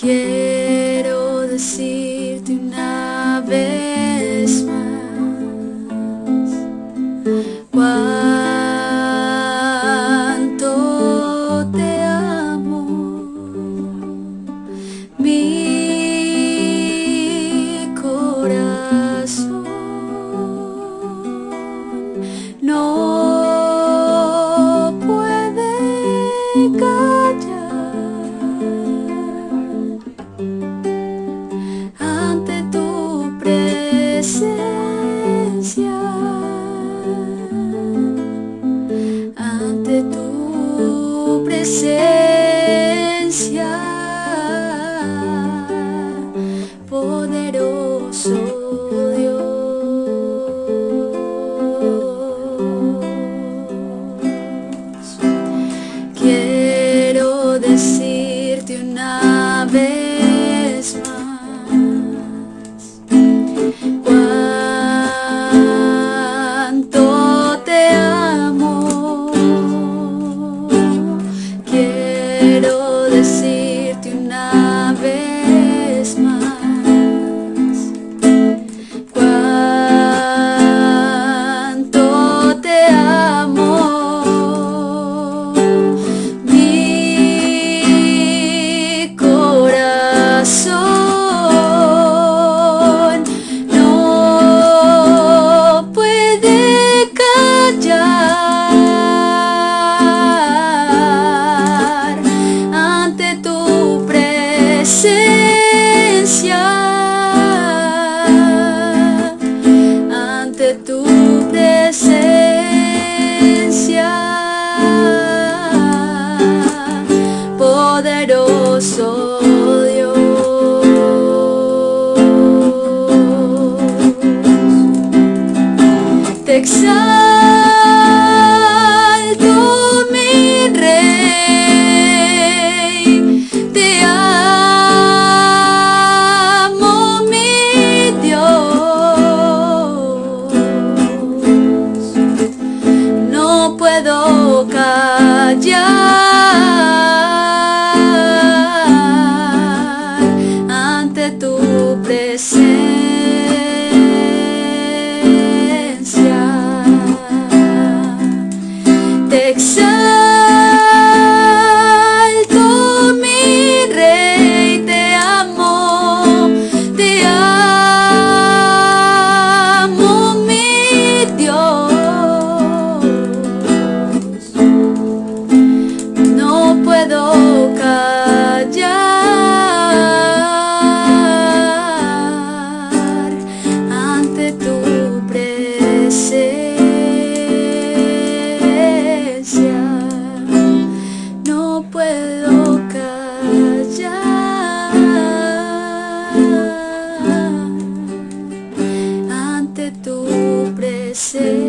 Quiero decirte una vez más cuánto te amo. Mi corazón no puede callar ante tu presencia, ante tu presencia, poderoso Dios. Quiero decirte una vez más cuánto te amo. Quiero decirte una vez más cuánto te amo. Mi corazón no puede callar ante tu presencia, ante tu presencia, poderoso Dios. Te exalto, mi Rey, te amo, mi Dios. No puedo callar ante tu presencia. Te exalto, mi Rey, te amo, mi Dios. No puedo callar ante tu presencia. No puedo callar ante tu presencia.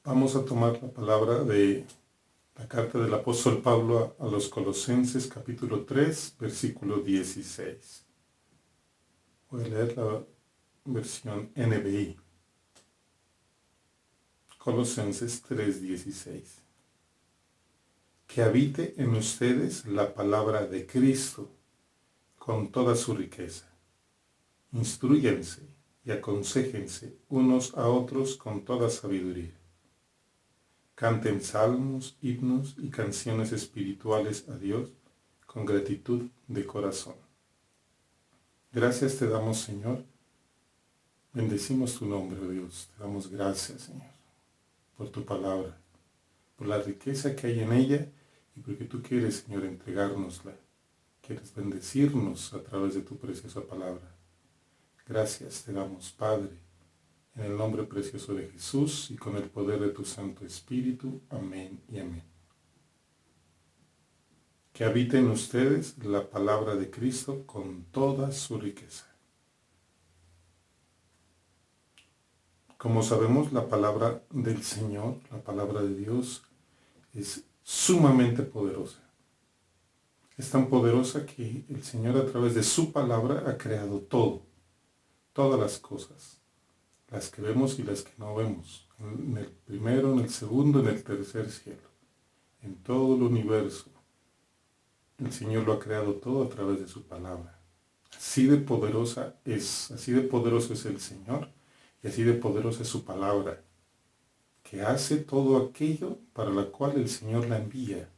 Vamos a tomar la palabra de la carta del apóstol Pablo a los Colosenses, capítulo 3, versículo 16. Voy a leer la versión NBI. Colosenses 3, 16. Que habite en ustedes la palabra de Cristo con toda su riqueza. Instrúyanse y aconséjense unos a otros con toda sabiduría. Canten salmos, himnos y canciones espirituales a Dios con gratitud de corazón. Gracias te damos, Señor. Bendecimos tu nombre, oh Dios. Te damos gracias, Señor, por tu palabra, por la riqueza que hay en ella y porque tú quieres, Señor, entregárnosla. Quieres bendecirnos a través de tu preciosa palabra. Gracias te damos, Padre, en el nombre precioso de Jesús y con el poder de tu Santo Espíritu. Amén y amén. Que habite en ustedes la palabra de Cristo con toda su riqueza. Como sabemos, la palabra del Señor, la palabra de Dios, es sumamente poderosa. Es tan poderosa que el Señor a través de su palabra ha creado todo, todas las cosas. las que vemos y las que no vemos, en el primero, en el segundo, en el tercer cielo, en todo el universo. El Señor lo ha creado todo a través de su palabra. Así de poderosa es, así de poderoso es el Señor y así de poderosa es su palabra, que hace todo aquello para la cual el Señor la envía.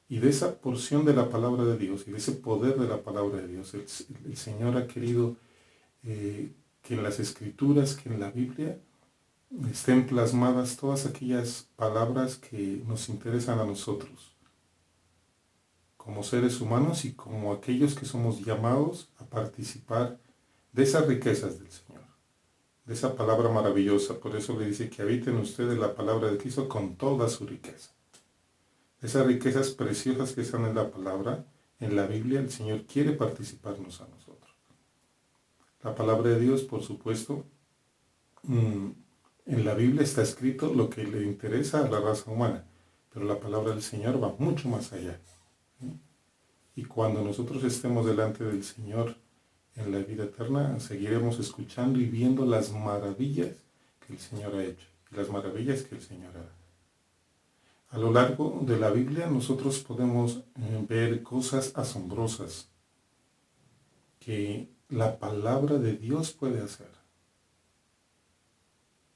Y de esa porción de la palabra de Dios y de ese poder de la palabra de Dios, el Señor ha querido que en las Escrituras, que en la Biblia, estén plasmadas todas aquellas palabras que nos interesan a nosotros, como seres humanos y como aquellos que somos llamados a participar de esas riquezas del Señor, de esa palabra maravillosa. Por eso le dice que habiten ustedes la palabra de Cristo con toda su riqueza. Esas riquezas preciosas que están en la palabra, en la Biblia, el Señor quiere participarnos a nosotros. La palabra de Dios, por supuesto, en la Biblia está escrito lo que le interesa a la raza humana, pero la palabra del Señor va mucho más allá. Y cuando nosotros estemos delante del Señor en la vida eterna, seguiremos escuchando y viendo las maravillas que el Señor ha hecho y las maravillas que el Señor hará. A lo largo de la Biblia nosotros podemos ver cosas asombrosas que la palabra de Dios puede hacer.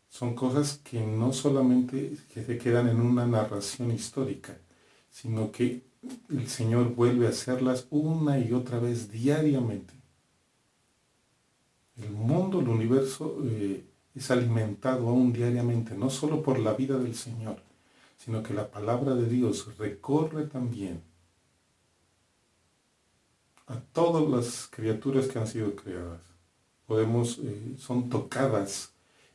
Son cosas que no solamente que se quedan en una narración histórica, sino que el Señor vuelve a hacerlas una y otra vez diariamente. El mundo, el universo es alimentado aún diariamente, no solo por la vida del Señor, sino que la palabra de Dios recorre también a todas las criaturas que han sido creadas. Son tocadas,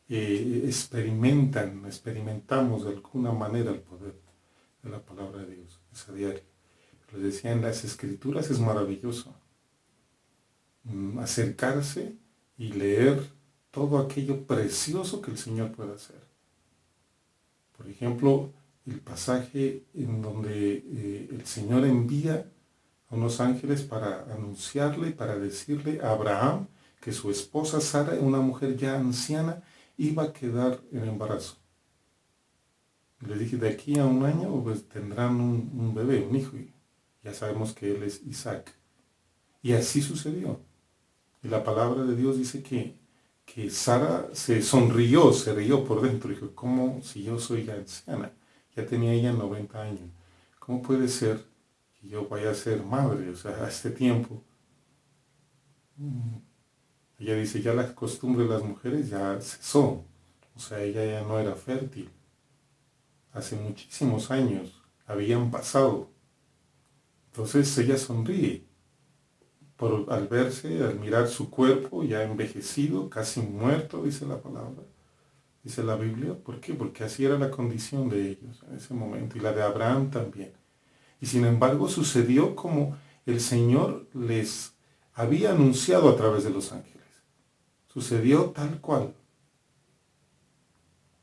experimentamos de alguna manera el poder de la palabra de Dios, es a diario. Les decía, en las Escrituras es maravilloso acercarse y leer todo aquello precioso que el Señor puede hacer. Por ejemplo, el pasaje en donde el Señor envía a unos ángeles para anunciarle, para decirle a Abraham que su esposa Sara, una mujer ya anciana, iba a quedar en embarazo. Le dije, de aquí a un año pues, tendrán un bebé, un hijo, y ya sabemos que él es Isaac. Y así sucedió. Y la palabra de Dios dice que Sara se sonrió, se rió por dentro. Dijo, ¿cómo si yo soy ya anciana? Ya tenía ella 90 años. ¿Cómo puede ser que yo vaya a ser madre? O sea, a este tiempo. Ella dice, ya la costumbre de las mujeres ya cesó. O sea, ella ya no era fértil. Hace muchísimos años habían pasado. Entonces ella sonríe al verse, al mirar su cuerpo ya envejecido, casi muerto, dice la palabra, dice la Biblia. ¿Por qué? Porque así era la condición de ellos en ese momento, y la de Abraham también. Y sin embargo sucedió como el Señor les había anunciado a través de los ángeles. Sucedió tal cual.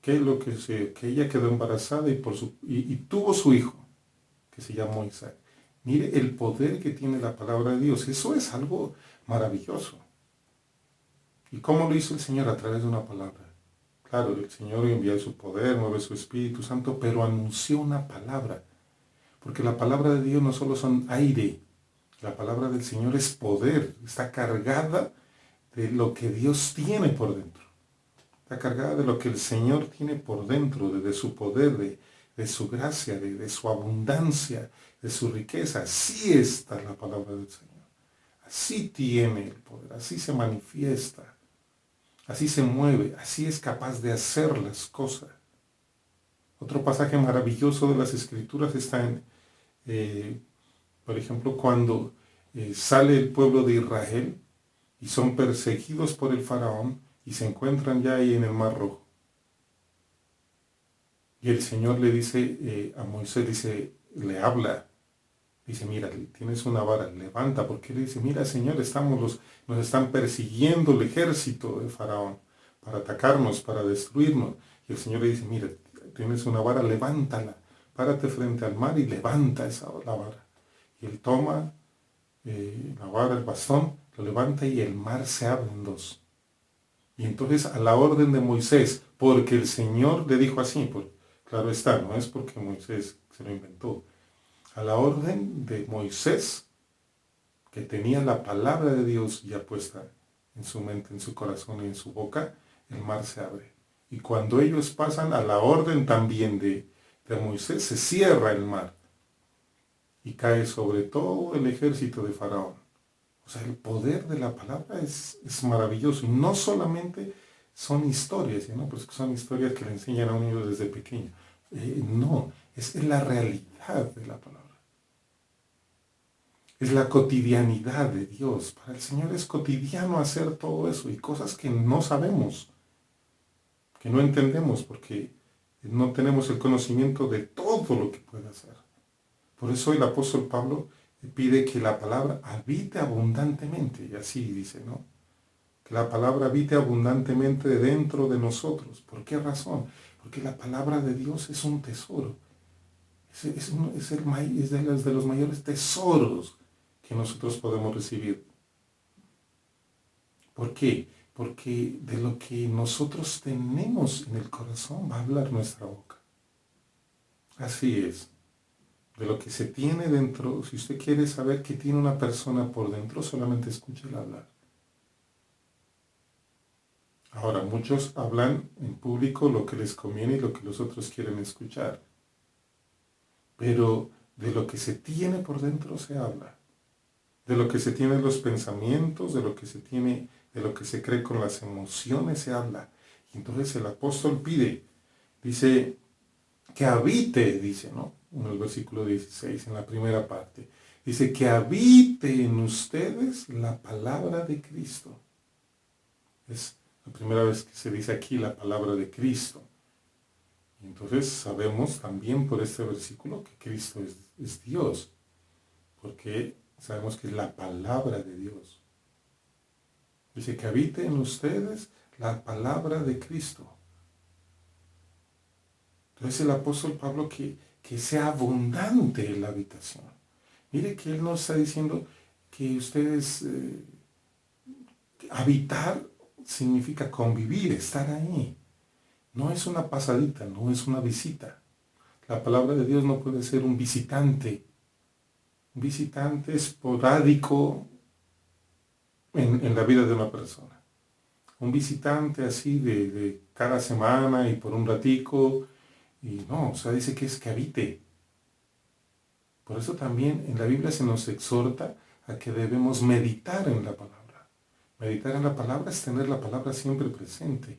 Que ella quedó embarazada y tuvo su hijo, que se llamó Isaac. Mire el poder que tiene la palabra de Dios. Eso es algo maravilloso. ¿Y cómo lo hizo el Señor? A través de una palabra. Claro, el Señor envía su poder, mueve su Espíritu Santo, pero anunció una palabra. Porque la palabra de Dios no solo son aire. La palabra del Señor es poder. Está cargada de lo que Dios tiene por dentro. Está cargada de lo que el Señor tiene por dentro, de su poder, de su gracia, de su abundancia, de su riqueza. Así está la palabra del Señor. Así tiene el poder, así se manifiesta, así se mueve, así es capaz de hacer las cosas. Otro pasaje maravilloso de las Escrituras está por ejemplo, cuando sale el pueblo de Israel y son perseguidos por el faraón y se encuentran ya ahí en el Mar Rojo. Y el Señor le dice a Moisés, le habla, dice, mira, tienes una vara, levanta, porque le dice, mira, Señor, nos están persiguiendo el ejército de Faraón para atacarnos, para destruirnos. Y el Señor le dice, mira, tienes una vara, levántala, párate frente al mar y levanta la vara. Y él toma la vara, el bastón, lo levanta y el mar se abre en dos. Y entonces a la orden de Moisés, porque el Señor le dijo así, claro está, no es porque Moisés se lo inventó. A la orden de Moisés, que tenía la palabra de Dios ya puesta en su mente, en su corazón y en su boca, el mar se abre. Y cuando ellos pasan a la orden también de Moisés, se cierra el mar y cae sobre todo el ejército de Faraón. O sea, el poder de la palabra es maravilloso. Y no solamente son historias, ¿no? Pues son historias que le enseñan a un niño desde pequeño. No, es la realidad de la palabra. Es la cotidianidad de Dios. Para el Señor es cotidiano hacer todo eso y cosas que no sabemos, que no entendemos porque no tenemos el conocimiento de todo lo que puede hacer. Por eso el apóstol Pablo pide que la palabra habite abundantemente, y así dice, ¿no? Que la palabra habite abundantemente dentro de nosotros. ¿Por qué razón? Porque la palabra de Dios es un tesoro. Es de los mayores tesoros que nosotros podemos recibir. ¿Por qué? Porque de lo que nosotros tenemos en el corazón va a hablar nuestra boca. Así es. De lo que se tiene dentro, si usted quiere saber qué tiene una persona por dentro, solamente escúchela hablar. Ahora, muchos hablan en público lo que les conviene y lo que los otros quieren escuchar. Pero de lo que se tiene por dentro se habla. De lo que se tiene en los pensamientos, de lo que se tiene, de lo que se cree con las emociones se habla. Y entonces el apóstol pide, dice, que habite, dice, ¿no? En el versículo 16, en la primera parte. Dice, que habite en ustedes la palabra de Cristo. Es la primera vez que se dice aquí la palabra de Cristo. Y entonces sabemos también por este versículo que Cristo es Dios. Porque sabemos que es la palabra de Dios. Dice, que habite en ustedes la palabra de Cristo. Entonces el apóstol Pablo que sea abundante en la habitación. Mire que él no está diciendo que ustedes, habitar significa convivir, estar ahí. No es una pasadita, no es una visita. La palabra de Dios no puede ser un visitante esporádico en la vida de una persona. Un visitante así de cada semana y por un ratico. Y no, o sea, dice que es que habite. Por eso también en la Biblia se nos exhorta a que debemos meditar en la palabra. Meditar en la palabra es tener la palabra siempre presente.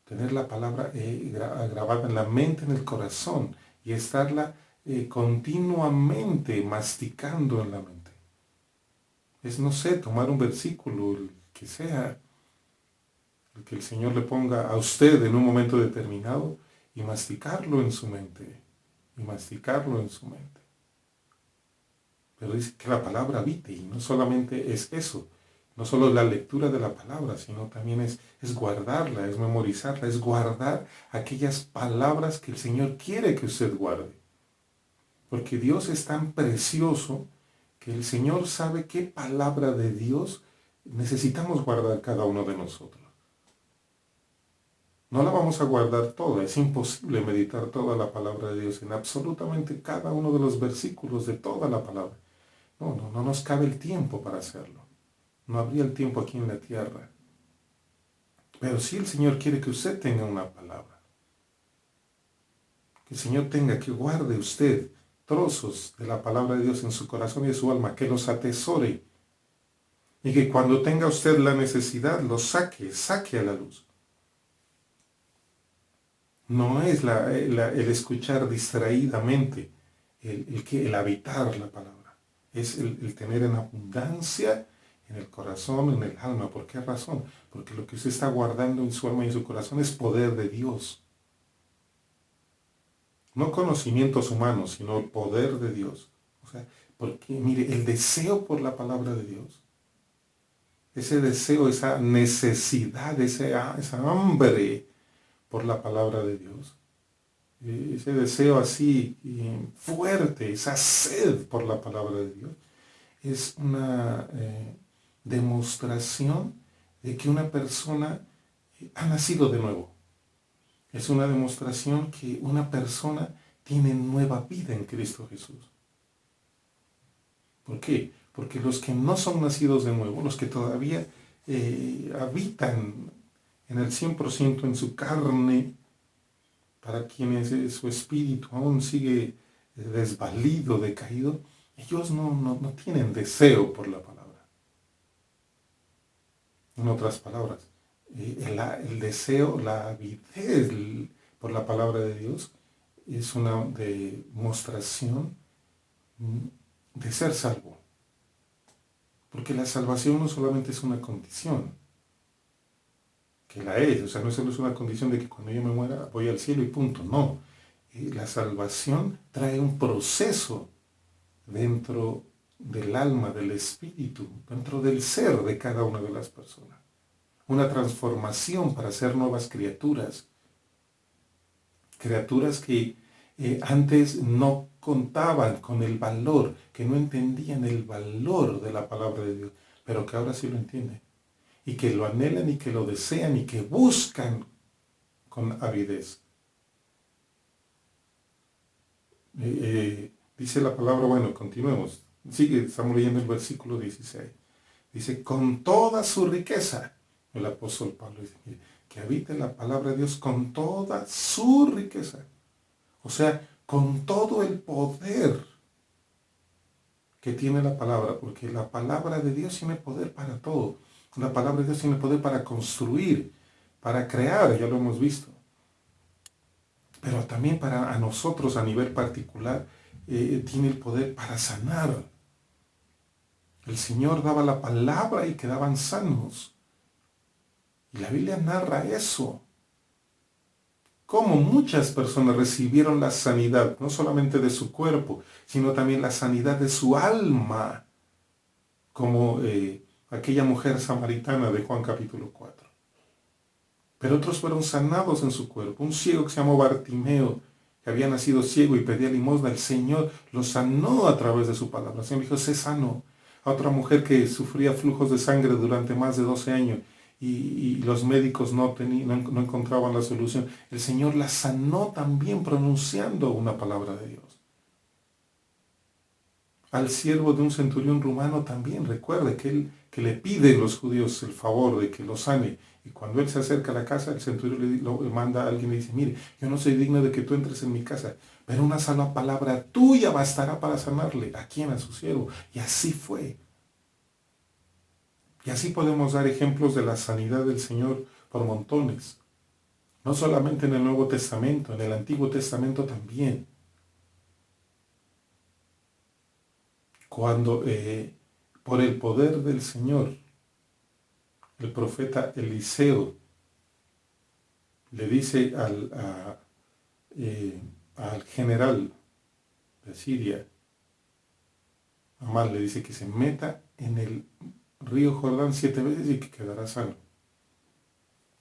Tener la palabra grabada en la mente, en el corazón, y estarla continuamente masticando en la mente. Es, no sé, tomar un versículo, el que sea, el que el Señor le ponga a usted en un momento determinado y masticarlo en su mente. Y masticarlo en su mente. Pero dice que la palabra habite y no solamente es eso, no solo la lectura de la palabra, sino también es guardarla, es memorizarla, es guardar aquellas palabras que el Señor quiere que usted guarde. Porque Dios es tan precioso que el Señor sabe qué palabra de Dios necesitamos guardar cada uno de nosotros. No la vamos a guardar toda, es imposible meditar toda la palabra de Dios en absolutamente cada uno de los versículos de toda la palabra. No nos cabe el tiempo para hacerlo. No habría el tiempo aquí en la tierra. Pero sí el Señor quiere que usted tenga una palabra. Que el Señor tenga, que guarde usted trozos de la palabra de Dios en su corazón y en su alma, que los atesore. Y que cuando tenga usted la necesidad, los saque a la luz. No es el escuchar distraídamente, el habitar la palabra. Es el tener en abundancia en el corazón, en el alma. ¿Por qué razón? Porque lo que usted está guardando en su alma y en su corazón es poder de Dios. No conocimientos humanos, sino el poder de Dios. O sea, porque mire, el deseo por la palabra de Dios, ese deseo, esa necesidad, esa hambre por la palabra de Dios, ese deseo así fuerte, esa sed por la palabra de Dios, es una demostración de que una persona ha nacido de nuevo. Es una demostración que una persona tiene nueva vida en Cristo Jesús. ¿Por qué? Porque los que no son nacidos de nuevo, los que todavía habitan en el 100% en su carne, para quienes su espíritu aún sigue desvalido, decaído, ellos no tienen deseo por la palabra. En otras palabras, el deseo, la avidez por la palabra de Dios es una demostración de ser salvo. Porque la salvación no solamente es una condición, que la es, o sea, no solo es una condición de que cuando yo me muera voy al cielo y punto, no. La salvación trae un proceso dentro del alma, del espíritu, dentro del ser de cada una de las personas. Una transformación para ser nuevas criaturas. Criaturas que antes no contaban con el valor, que no entendían el valor de la palabra de Dios, pero que ahora sí lo entienden. Y que lo anhelan y que lo desean y que buscan con avidez. Dice la palabra, bueno, continuemos. Sigue, estamos leyendo el versículo 16. Dice, con toda su riqueza, el apóstol Pablo dice, mire, que habite la palabra de Dios con toda su riqueza. O sea, con todo el poder que tiene la palabra, porque la palabra de Dios tiene poder para todo. La palabra de Dios tiene poder para construir, para crear, ya lo hemos visto. Pero también para a nosotros a nivel particular, tiene el poder para sanar. El Señor daba la palabra y quedaban sanos. Y la Biblia narra eso. Cómo muchas personas recibieron la sanidad, no solamente de su cuerpo, sino también la sanidad de su alma. Como aquella mujer samaritana de Juan capítulo 4. Pero otros fueron sanados en su cuerpo. Un ciego que se llamó Bartimeo, que había nacido ciego y pedía limosna, el Señor lo sanó a través de su palabra. El Señor dijo, sé sano. A otra mujer que sufría flujos de sangre durante más de 12 años y los médicos no encontraban la solución. El Señor la sanó también pronunciando una palabra de Dios. Al siervo de un centurión rumano también, recuerde que le piden los judíos el favor de que lo sane. Y cuando él se acerca a la casa, el centurión le manda a alguien y le dice, mire, yo no soy digno de que tú entres en mi casa, pero una sola palabra tuya bastará para sanarle. ¿A quién? A su siervo. Y así fue. Y así podemos dar ejemplos de la sanidad del Señor por montones. No solamente en el Nuevo Testamento, en el Antiguo Testamento también. Cuando por el poder del Señor, el profeta Eliseo le dice al general de Siria, Amán, le dice que se meta en el río Jordán 7 veces y que quedará sano.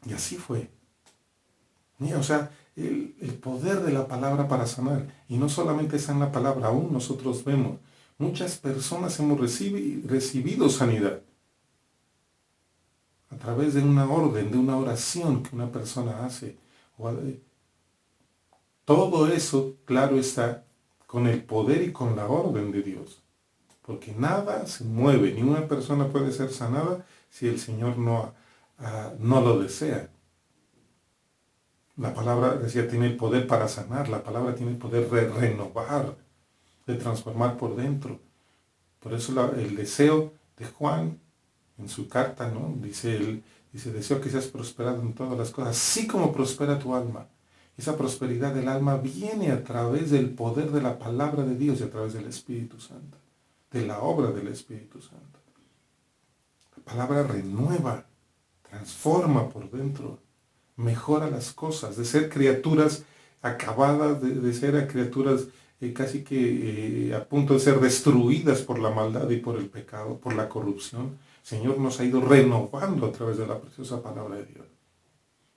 Y así fue. O sea, el poder de la palabra para sanar. Y no solamente está en la palabra, aún nosotros vemos. Muchas personas hemos recibido sanidad a través de una orden, de una oración que una persona hace. Todo eso, claro está, con el poder y con la orden de Dios. Porque nada se mueve, ni una persona puede ser sanada si el Señor no lo desea. La palabra, decía, tiene el poder para sanar, la palabra tiene el poder de renovar, de transformar por dentro. Por eso el deseo de Juan, en su carta, ¿no? Dice, deseo que seas prosperado en todas las cosas, así como prospera tu alma. Esa prosperidad del alma viene a través del poder de la palabra de Dios y a través del Espíritu Santo, de la obra del Espíritu Santo. La palabra renueva, transforma por dentro, mejora las cosas, de ser criaturas acabadas, de ser criaturas casi que a punto de ser destruidas por la maldad y por el pecado, por la corrupción. El Señor nos ha ido renovando a través de la preciosa palabra de Dios.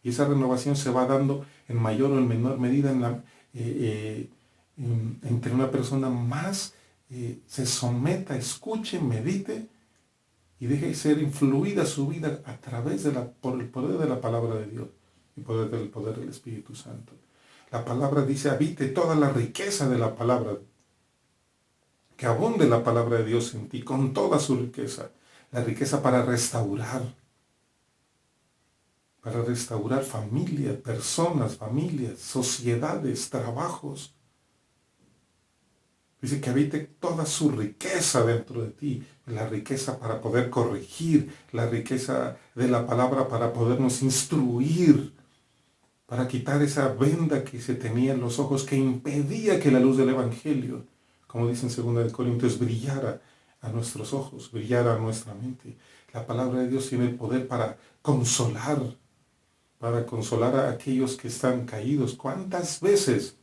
Y esa renovación se va dando en mayor o en menor medida entre una persona más se someta, escuche, medite y deje ser influida su vida a través por el poder de la palabra de Dios y por el poder del Espíritu Santo. La palabra dice, habite toda la riqueza de la palabra, que abunde la palabra de Dios en ti con toda su riqueza, la riqueza para restaurar familias, personas, familias, sociedades, trabajos. Dice que habite toda su riqueza dentro de ti, la riqueza para poder corregir, la riqueza de la palabra para podernos instruir, para quitar esa venda que se tenía en los ojos que impedía que la luz del Evangelio, como dice en 2 Corintios, brillara a nuestros ojos, brillara a nuestra mente. La palabra de Dios tiene el poder para consolar a aquellos que están caídos. ¿Cuántas veces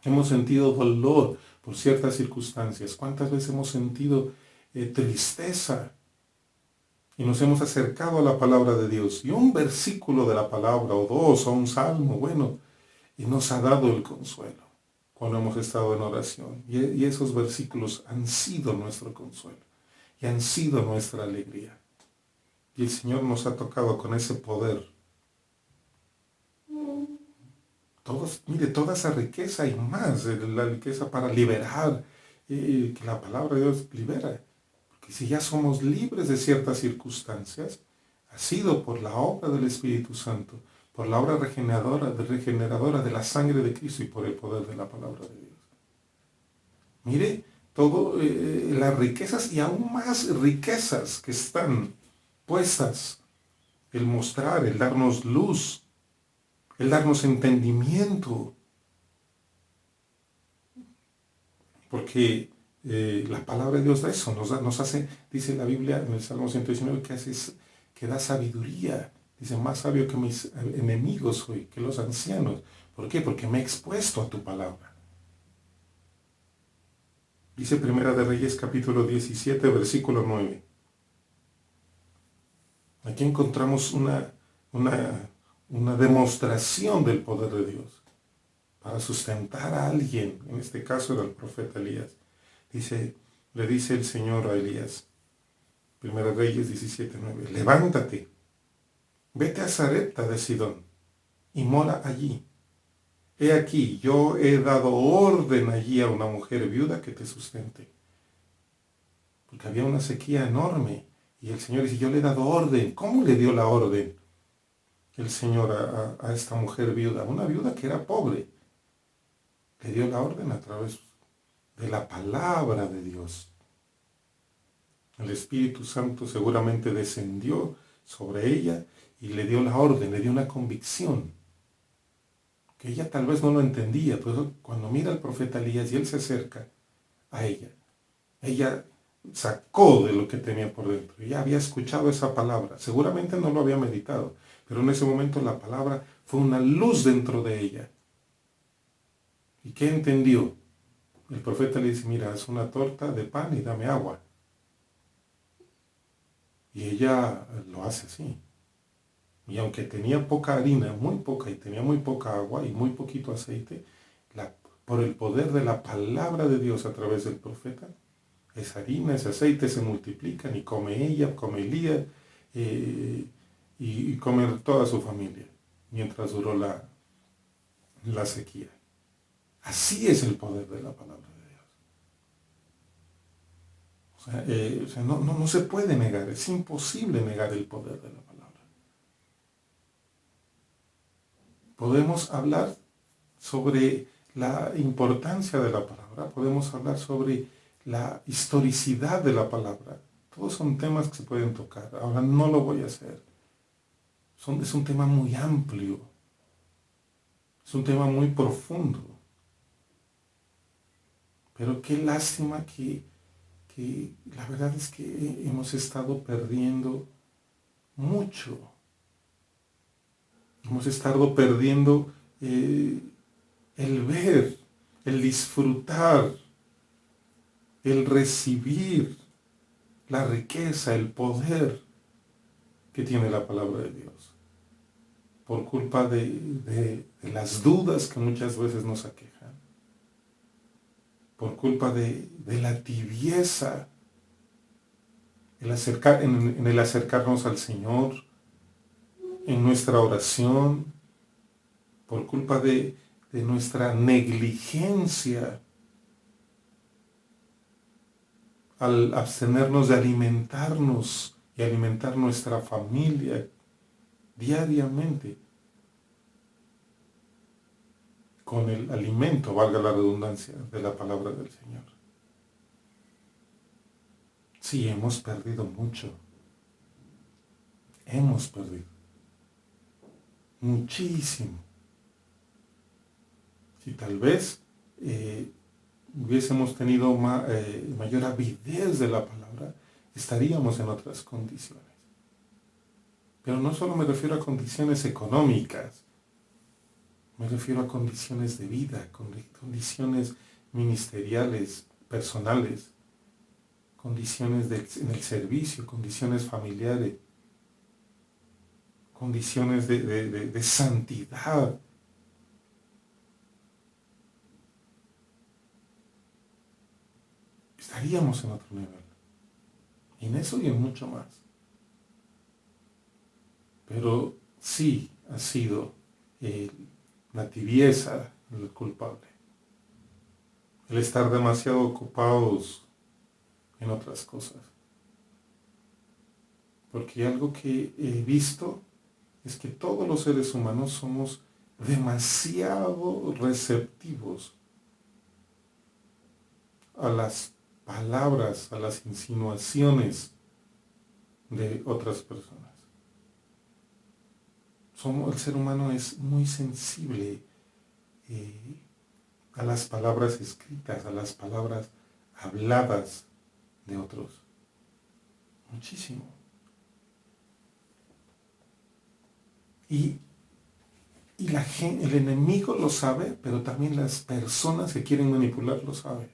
hemos sentido dolor por ciertas circunstancias? ¿Cuántas veces hemos sentido tristeza? Y nos hemos acercado a la palabra de Dios. Y un versículo de la palabra, o dos, o un salmo, bueno, y nos ha dado el consuelo cuando hemos estado en oración. Y esos versículos han sido nuestro consuelo. Y han sido nuestra alegría. Y el Señor nos ha tocado con ese poder. Mire, toda esa riqueza y más, la riqueza para liberar, que la palabra de Dios libera. Porque si ya somos libres de ciertas circunstancias, ha sido por la obra del Espíritu Santo, por la obra regeneradora de la sangre de Cristo y por el poder de la palabra de Dios. Mire, las riquezas y aún más riquezas que están puestas, el mostrar, el darnos luz, el darnos entendimiento. Porque la palabra de Dios da eso, nos hace, dice la Biblia en el Salmo 119, que da sabiduría. Dice, más sabio que mis enemigos soy, que los ancianos. ¿Por qué? Porque me he expuesto a tu palabra. Dice Primera de Reyes capítulo 17, versículo 9. Aquí encontramos una demostración del poder de Dios para sustentar a alguien. En este caso era el profeta Elías. Le dice el Señor a Elías, Primera Reyes 17:9, levántate, vete a Sarepta de Sidón y mora allí. He aquí, yo he dado orden allí a una mujer viuda que te sustente. Porque había una sequía enorme. Y el Señor dice, yo le he dado orden. ¿Cómo le dio la orden el Señor a esta mujer viuda? Una viuda que era pobre. Le dio la orden a través de la palabra de Dios. El Espíritu Santo seguramente descendió sobre ella y le dio la orden, le dio una convicción. Que ella tal vez no lo entendía. Por eso cuando mira al profeta Elías y él se acerca a ella sacó de lo que tenía por dentro. Ella había escuchado esa palabra. Seguramente no lo había meditado. Pero en ese momento la palabra fue una luz dentro de ella. ¿Y qué entendió? El profeta le dice, mira, haz una torta de pan y dame agua. Y ella lo hace así. Y aunque tenía poca harina, muy poca, y tenía muy poca agua y muy poquito aceite, por el poder de la palabra de Dios a través del profeta, esa harina, ese aceite se multiplican y come ella, come Elías y come toda su familia, mientras duró la sequía. Así es el poder de la palabra de Dios. No se puede negar, es imposible negar el poder de la palabra. Podemos hablar sobre la importancia de la palabra, podemos hablar sobre la historicidad de la palabra. Todos son temas que se pueden tocar. Ahora no lo voy a hacer. Es un tema muy amplio. Es un tema muy profundo. Pero qué lástima que la verdad es que hemos estado perdiendo mucho. Hemos estado perdiendo el ver, el disfrutar, el recibir la riqueza, el poder que tiene la palabra de Dios. Por culpa de las dudas que muchas veces nos aquejan. Por culpa de la tibieza en el acercarnos al Señor, en nuestra oración, por culpa de nuestra negligencia al abstenernos de alimentarnos y alimentar nuestra familia diariamente con el alimento, valga la redundancia, de la palabra del Señor. Sí, hemos perdido mucho. Hemos perdido muchísimo. Si tal vez hubiésemos tenido mayor avidez de la palabra, estaríamos en otras condiciones. Pero no solo me refiero a condiciones económicas, me refiero a condiciones de vida, condiciones ministeriales, personales, condiciones en el servicio, condiciones familiares, condiciones de santidad. Estaríamos en otro nivel. En eso y en mucho más. Pero sí ha sido la tibieza el culpable. El estar demasiado ocupados en otras cosas. Porque algo que he visto es que todos los seres humanos somos demasiado receptivos a las palabras, a las insinuaciones de otras personas. El ser humano es muy sensible a las palabras escritas, a las palabras habladas de otros. Muchísimo. Y el enemigo lo sabe, pero también las personas que quieren manipular lo saben.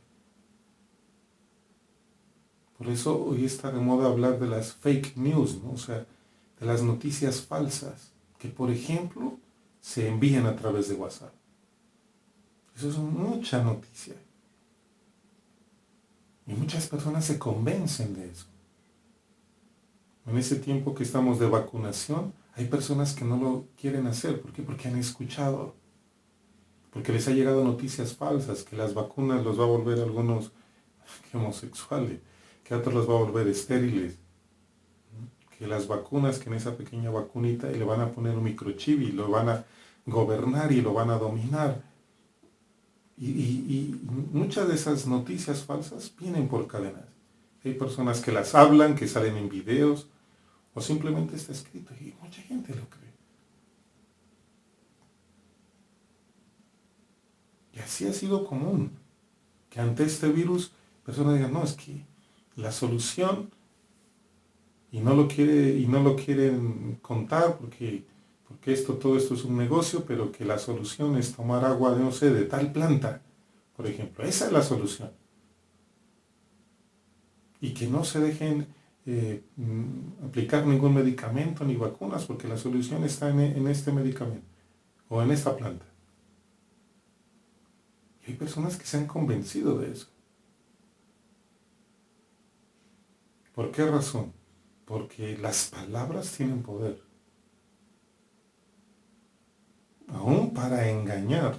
Por eso hoy está de moda hablar de las fake news, ¿no? O sea, de las noticias falsas, que por ejemplo se envían a través de WhatsApp. Eso es mucha noticia. Y muchas personas se convencen de eso. En ese tiempo que estamos de vacunación, hay personas que no lo quieren hacer. ¿Por qué? Porque han escuchado. Porque les ha llegado noticias falsas, que las vacunas los va a volver a algunos homosexuales, que a otros los va a volver estériles, que las vacunas, que en esa pequeña vacunita y le van a poner un microchip y lo van a gobernar y lo van a dominar. Y muchas de esas noticias falsas vienen por cadenas. Hay personas que las hablan, que salen en videos, o simplemente está escrito y mucha gente lo cree. Y así ha sido común, que ante este virus personas digan, no, es que la solución, y no lo quieren contar porque todo esto es un negocio, pero que la solución es tomar agua de, no sé, de tal planta, por ejemplo. Esa es la solución. Y que no se dejen aplicar ningún medicamento ni vacunas, porque la solución está en este medicamento o en esta planta. Y hay personas que se han convencido de eso. ¿Por qué razón? Porque las palabras tienen poder. Aún para engañar.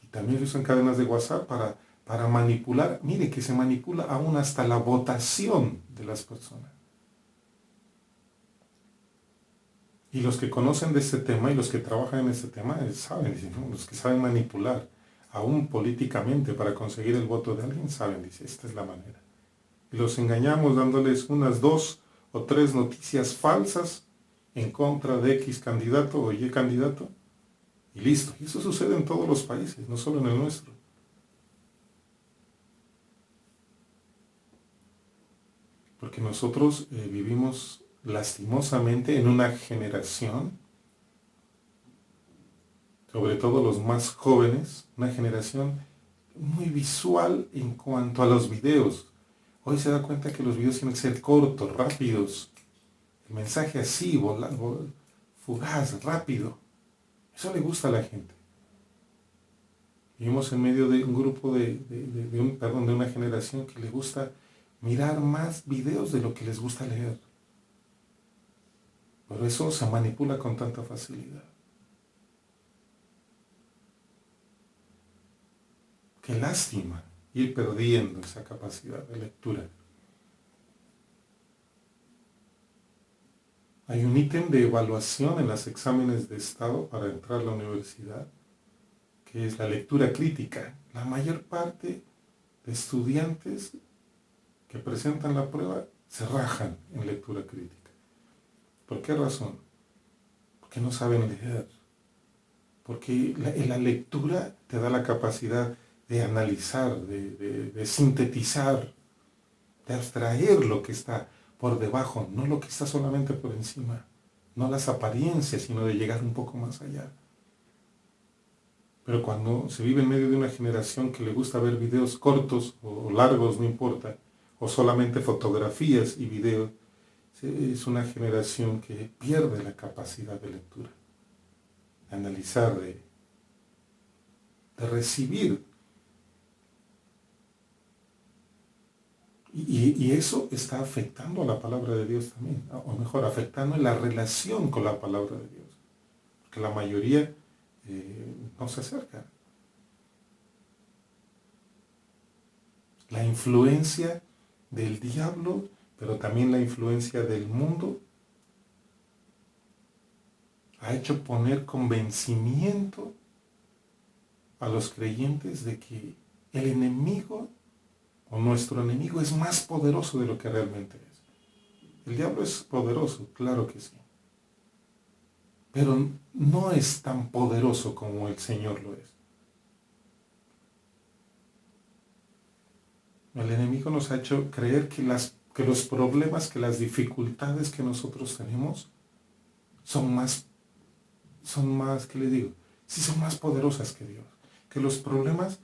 Y también se usan cadenas de WhatsApp para manipular. Mire que se manipula aún hasta la votación de las personas. Y los que conocen de este tema y los que trabajan en este tema saben, ¿no? Los que saben manipular, aún políticamente, para conseguir el voto de alguien, saben, dice, esta es la manera. Y los engañamos dándoles unas 2 o 3 noticias falsas en contra de X candidato o Y candidato, y listo. Y eso sucede en todos los países, no solo en el nuestro. Porque nosotros vivimos lastimosamente en una generación, sobre todo los más jóvenes, una generación muy visual en cuanto a los videos. Hoy se da cuenta que los videos tienen que ser cortos, rápidos. El mensaje así, fugaz, rápido. Eso le gusta a la gente. Vivimos en medio de un grupo de una generación que le gusta mirar más videos de lo que les gusta leer. Por eso se manipula con tanta facilidad. Qué lástima ir perdiendo esa capacidad de lectura. Hay un ítem de evaluación en los exámenes de estado para entrar a la universidad, que es la lectura crítica. La mayor parte de estudiantes que presentan la prueba se rajan en lectura crítica. ¿Por qué razón? Porque no saben leer. Porque la lectura te da la capacidad de analizar, de sintetizar, de abstraer lo que está por debajo, no lo que está solamente por encima, no las apariencias, sino de llegar un poco más allá. Pero cuando se vive en medio de una generación que le gusta ver videos cortos o largos, no importa, o solamente fotografías y videos, es una generación que pierde la capacidad de lectura, de analizar, de recibir. Y eso está afectando a la palabra de Dios también, o mejor, afectando la relación con la palabra de Dios, porque la mayoría no se acerca. La influencia del diablo, pero también la influencia del mundo, ha hecho poner convencimiento a los creyentes de que el enemigo o nuestro enemigo es más poderoso de lo que realmente es. El diablo es poderoso, claro que sí, pero no es tan poderoso como el Señor lo es. El enemigo nos ha hecho creer que los problemas, que las dificultades que nosotros tenemos son más, ¿qué les digo? Sí, son más poderosas que Dios. Que los problemas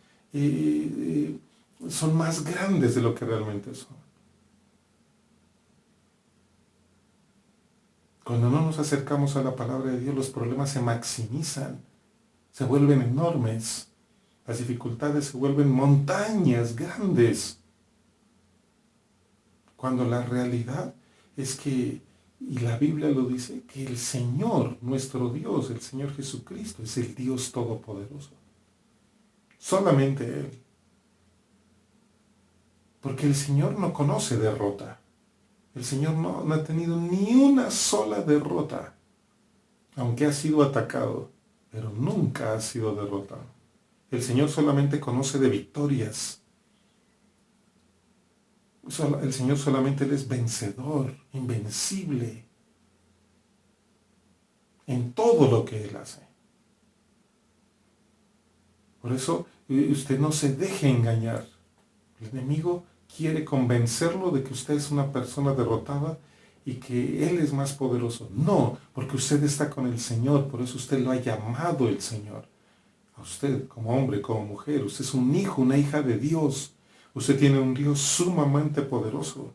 son más grandes de lo que realmente son. Cuando no nos acercamos a la palabra de Dios, los problemas se maximizan, se vuelven enormes. Las dificultades se vuelven montañas grandes. Cuando la realidad es que, y la Biblia lo dice, que el Señor, nuestro Dios, el Señor Jesucristo, es el Dios Todopoderoso. Solamente Él. Porque el Señor no conoce derrota. El Señor no ha tenido ni una sola derrota, aunque ha sido atacado, pero nunca ha sido derrotado. El Señor solamente conoce de victorias. El Señor solamente Él es vencedor, invencible en todo lo que Él hace. Por eso usted no se deje engañar. El enemigo quiere convencerlo de que usted es una persona derrotada y que Él es más poderoso. No, porque usted está con el Señor, por eso usted lo ha llamado el Señor. A usted, como hombre, como mujer, usted es un hijo, una hija de Dios. Usted tiene un Dios sumamente poderoso.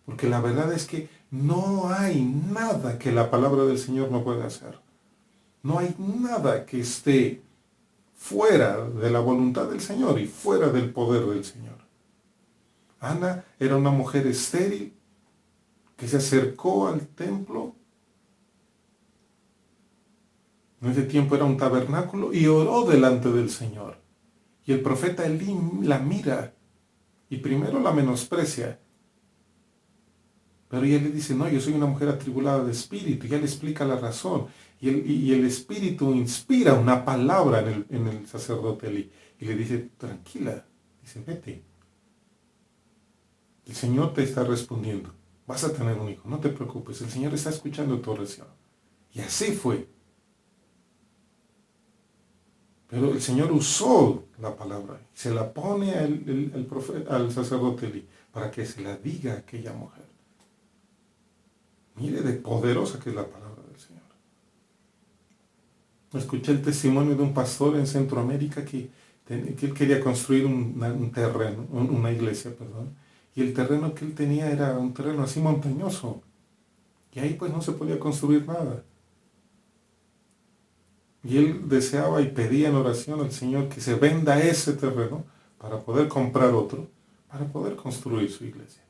Porque la verdad es que no hay nada que la palabra del Señor no pueda hacer. No hay nada que esté fuera de la voluntad del Señor y fuera del poder del Señor. Ana era una mujer estéril que se acercó al templo. En ese tiempo era un tabernáculo y oró delante del Señor. Y el profeta Elí la mira y primero la menosprecia. Pero ella le dice, no, yo soy una mujer atribulada de espíritu. Y ella le explica la razón. Y el espíritu inspira una palabra en el sacerdote Elí. Y le dice, tranquila, dice, vete. El Señor te está respondiendo. Vas a tener un hijo, no te preocupes. El Señor está escuchando tu oración. Y así fue. Pero el Señor usó la palabra, se la pone al sacerdote Elí para que se la diga a aquella mujer. Mire de poderosa que es la palabra del Señor. Escuché el testimonio de un pastor en Centroamérica que él quería construir un terreno, una iglesia, perdón, y el terreno que él tenía era un terreno así montañoso, y ahí pues no se podía construir nada. Y él deseaba y pedía en oración al Señor que se venda ese terreno para poder comprar otro, para poder construir su iglesia.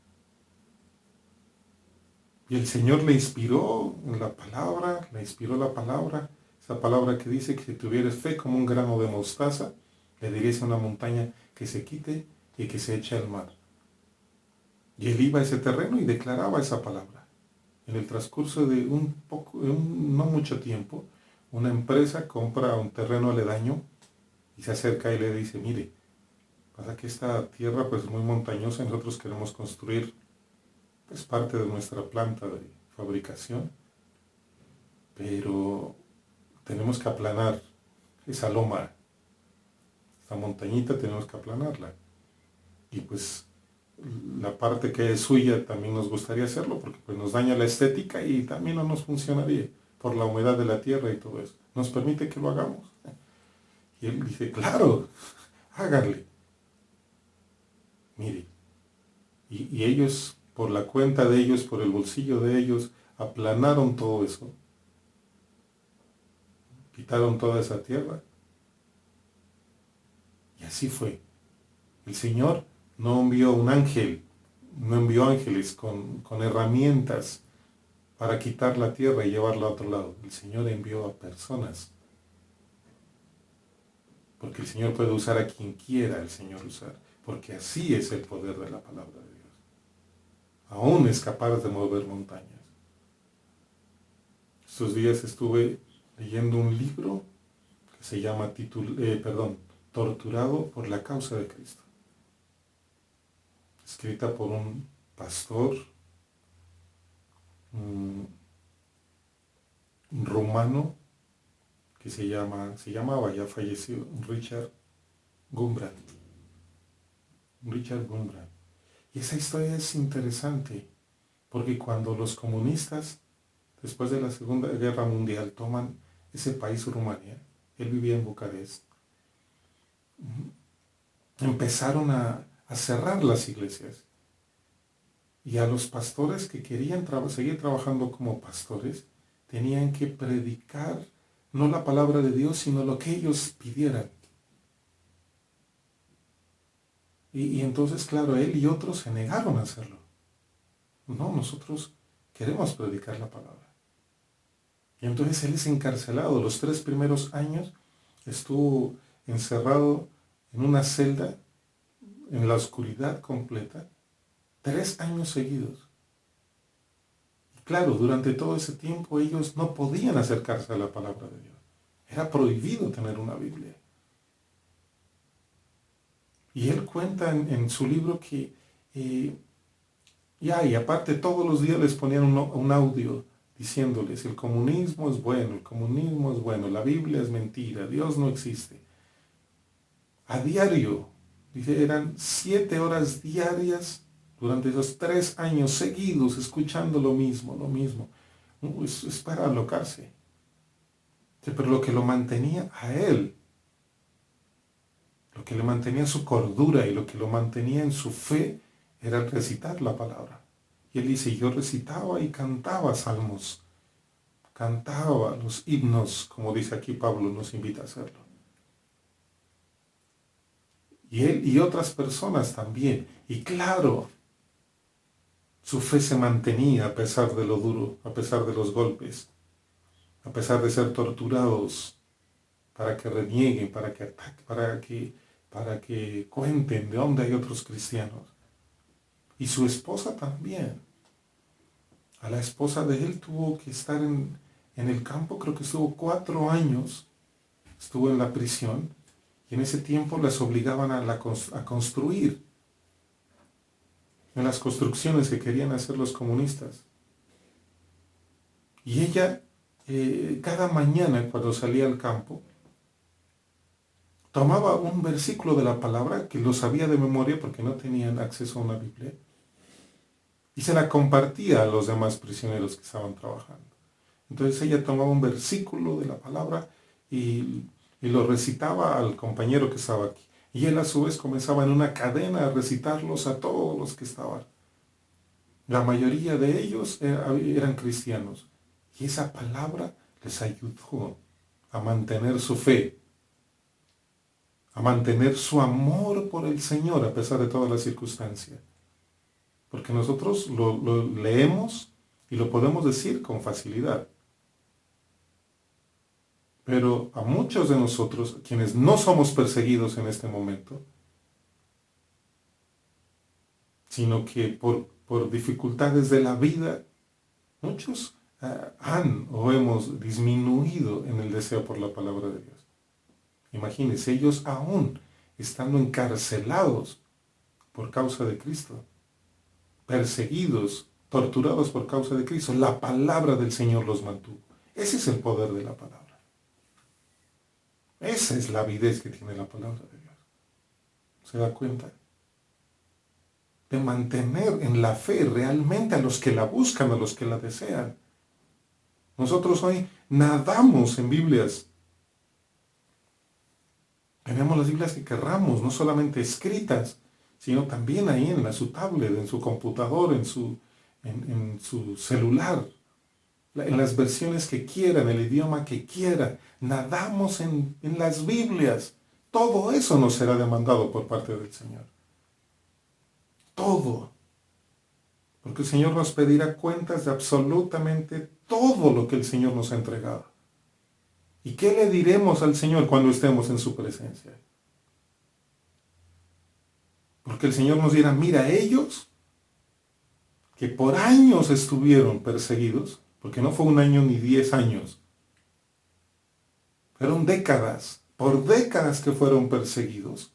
Y el Señor le inspiró la palabra, esa palabra que dice que si tuvieras fe como un grano de mostaza, le dirías a una montaña que se quite y que se eche al mar. Y él iba a ese terreno y declaraba esa palabra. En el transcurso de no mucho tiempo, una empresa compra un terreno aledaño y se acerca y le dice, mire, pasa que esta tierra pues es muy montañosa, nosotros queremos construir pues parte de nuestra planta de fabricación, pero tenemos que aplanar esa loma, esta montañita tenemos que aplanarla. Y pues la parte que es suya también nos gustaría hacerlo porque pues nos daña la estética y también no nos funcionaría por la humedad de la tierra y todo eso. ¿Nos permite que lo hagamos? Y él dice, claro, háganle. Mire, y ellos, por la cuenta de ellos, por el bolsillo de ellos, aplanaron todo eso. Quitaron toda esa tierra. Y así fue. El Señor no envió un ángel, no envió ángeles con herramientas para quitar la tierra y llevarla a otro lado. El Señor envió a personas. Porque el Señor puede usar a quien quiera el Señor usar. Porque así es el poder de la palabra de Dios. Aún es capaz de mover montañas. Estos días estuve leyendo un libro que se llama Torturado por la causa de Cristo. Escrita por un pastor rumano que se llamaba, ya falleció, Richard Gumbrand. Y esa historia es interesante, porque cuando los comunistas, después de la Segunda Guerra Mundial, toman ese país, Rumania, él vivía en Bucarest, empezaron a cerrar las iglesias. Y a los pastores que querían seguir trabajando como pastores, tenían que predicar no la palabra de Dios, sino lo que ellos pidieran. Y entonces, claro, él y otros se negaron a hacerlo. No, nosotros queremos predicar la palabra. Y entonces él es encarcelado. Los 3 primeros años estuvo encerrado en una celda, en la oscuridad completa, 3 años seguidos. Y claro, durante todo ese tiempo ellos no podían acercarse a la palabra de Dios. Era prohibido tener una Biblia. Y él cuenta en su libro que, y aparte todos los días les ponían un audio diciéndoles, el comunismo es bueno, la Biblia es mentira, Dios no existe. A diario, dice, eran 7 horas diarias durante esos 3 años seguidos escuchando lo mismo. Es para alocarse. Pero lo que lo mantenía a él, lo que le mantenía su cordura y lo que lo mantenía en su fe era el recitar la palabra. Y él dice, yo recitaba y cantaba salmos, cantaba los himnos, como dice aquí Pablo, nos invita a hacerlo. Y él y otras personas también. Y claro, su fe se mantenía a pesar de lo duro, a pesar de los golpes, a pesar de ser torturados para que renieguen, para que ataquen, para que cuenten de dónde hay otros cristianos. Y su esposa también. A la esposa de él tuvo que estar en el campo, creo que estuvo 4 años, estuvo en la prisión, y en ese tiempo las obligaban a construir en las construcciones que querían hacer los comunistas. Y ella, cada mañana cuando salía al campo, tomaba un versículo de la palabra que lo sabía de memoria porque no tenían acceso a una Biblia, y se la compartía a los demás prisioneros que estaban trabajando. Entonces ella tomaba un versículo de la palabra y lo recitaba al compañero que estaba aquí. Y él a su vez comenzaba en una cadena a recitarlos a todos los que estaban. La mayoría de ellos eran cristianos. Y esa palabra les ayudó a mantener su fe, a mantener su amor por el Señor a pesar de todas las circunstancias. Porque nosotros lo leemos y lo podemos decir con facilidad. Pero a muchos de nosotros, quienes no somos perseguidos en este momento, sino que por dificultades de la vida, muchos han o hemos disminuido en el deseo por la palabra de Dios. Imagínense, ellos aún estando encarcelados por causa de Cristo, perseguidos, torturados por causa de Cristo, la palabra del Señor los mantuvo. Ese es el poder de la palabra. Esa es la avidez que tiene la palabra de Dios. ¿Se da cuenta? De mantener en la fe realmente a los que la buscan, a los que la desean. Nosotros hoy nadamos en Biblias. Tenemos las Biblias que querramos, no solamente escritas, sino también ahí en su tablet, en su computador, en su celular, en las versiones que quieran, el idioma que quieran. Nadamos en las Biblias. Todo eso nos será demandado por parte del Señor. Todo. Porque el Señor nos pedirá cuentas de absolutamente todo lo que el Señor nos ha entregado. ¿Y qué le diremos al Señor cuando estemos en su presencia? Porque el Señor nos dirá, mira, ellos que por años estuvieron perseguidos, porque no fue un año ni 10 años, fueron décadas, por décadas que fueron perseguidos,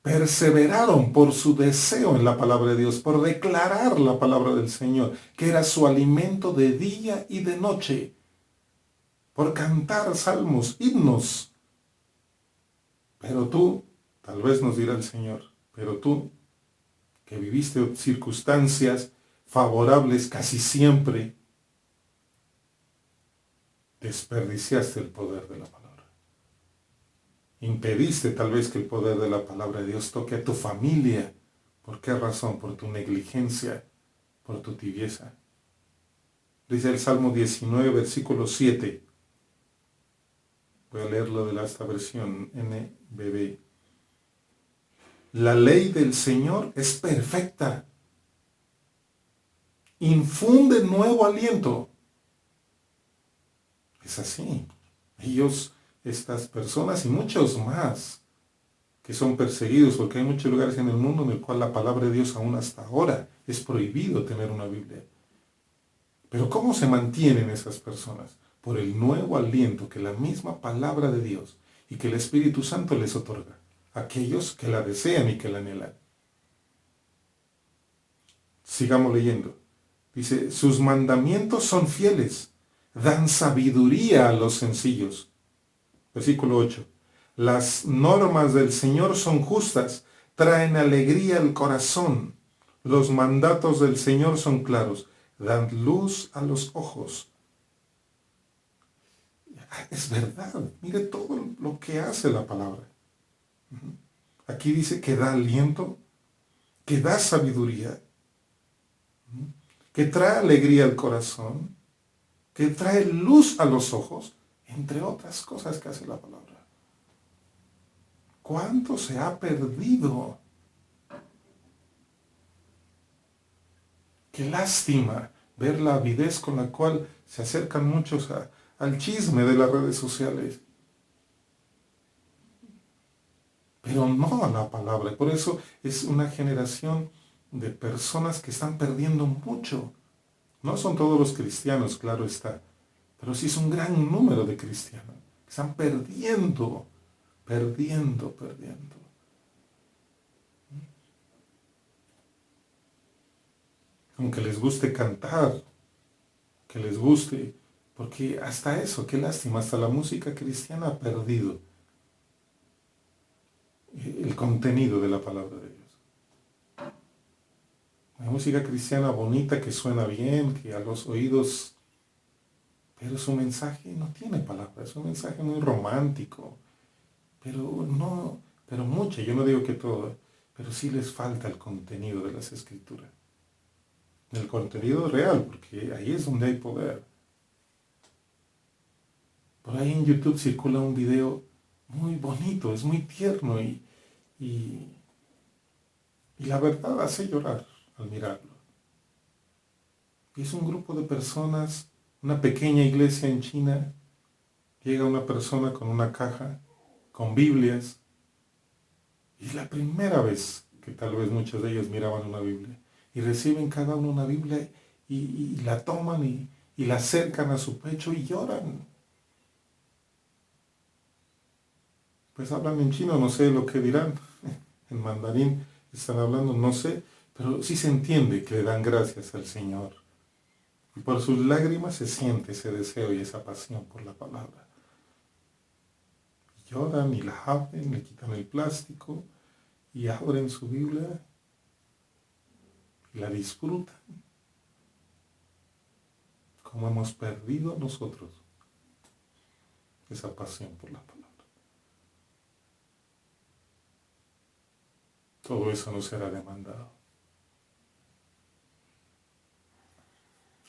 perseveraron por su deseo en la palabra de Dios, por declarar la palabra del Señor, que era su alimento de día y de noche, por cantar salmos, himnos. Pero tú, tal vez nos dirá el Señor, pero tú, que viviste circunstancias favorables casi siempre, desperdiciaste el poder de la palabra. Impediste tal vez que el poder de la palabra de Dios toque a tu familia. ¿Por qué razón? Por tu negligencia, por tu tibieza. Dice el Salmo 19, versículo 7. Voy a leerlo de esta versión NBB. La ley del Señor es perfecta. Infunde nuevo aliento. Es así. Ellos, estas personas y muchos más que son perseguidos, porque hay muchos lugares en el mundo en el cual la palabra de Dios aún hasta ahora es prohibido tener una Biblia. Pero ¿cómo se mantienen esas personas? Por el nuevo aliento que la misma palabra de Dios y que el Espíritu Santo les otorga a aquellos que la desean y que la anhelan. Sigamos leyendo. Dice, sus mandamientos son fieles, dan sabiduría a los sencillos. Versículo 8. Las normas del Señor son justas, traen alegría al corazón. Los mandatos del Señor son claros, dan luz a los ojos. Es verdad, mire todo lo que hace la palabra. Aquí dice que da aliento, que da sabiduría, que trae alegría al corazón, que trae luz a los ojos, entre otras cosas que hace la palabra. ¿Cuánto se ha perdido? Qué lástima ver la avidez con la cual se acercan muchos al chisme de las redes sociales. Pero no a la palabra. Por eso es una generación de personas que están perdiendo mucho. No son todos los cristianos, claro está, pero sí es un gran número de cristianos que están perdiendo. Aunque les guste cantar, que les guste, porque hasta eso, qué lástima, hasta la música cristiana ha perdido el contenido de la palabra de Dios. La música cristiana bonita que suena bien, que a los oídos, pero su mensaje no tiene palabras, es un mensaje muy romántico, pero mucho, yo no digo que todo, pero sí les falta el contenido de las Escrituras. El contenido real, porque ahí es donde hay poder. Por ahí en YouTube circula un video muy bonito, es muy tierno y la verdad hace llorar al mirarlo. Y es un grupo de personas, una pequeña iglesia en China. Llega una persona con una caja, con Biblias, y es la primera vez que tal vez muchos de ellos miraban una Biblia, y reciben cada uno una Biblia y la toman y la acercan a su pecho y lloran. Pues hablan en chino, no sé lo que dirán, en mandarín están hablando, no sé, pero sí se entiende que le dan gracias al Señor. Y por sus lágrimas se siente ese deseo y esa pasión por la palabra. Lloran y la abren, le quitan el plástico y abren su Biblia y la disfrutan. Como hemos perdido nosotros esa pasión por la palabra. Todo eso nos será demandado.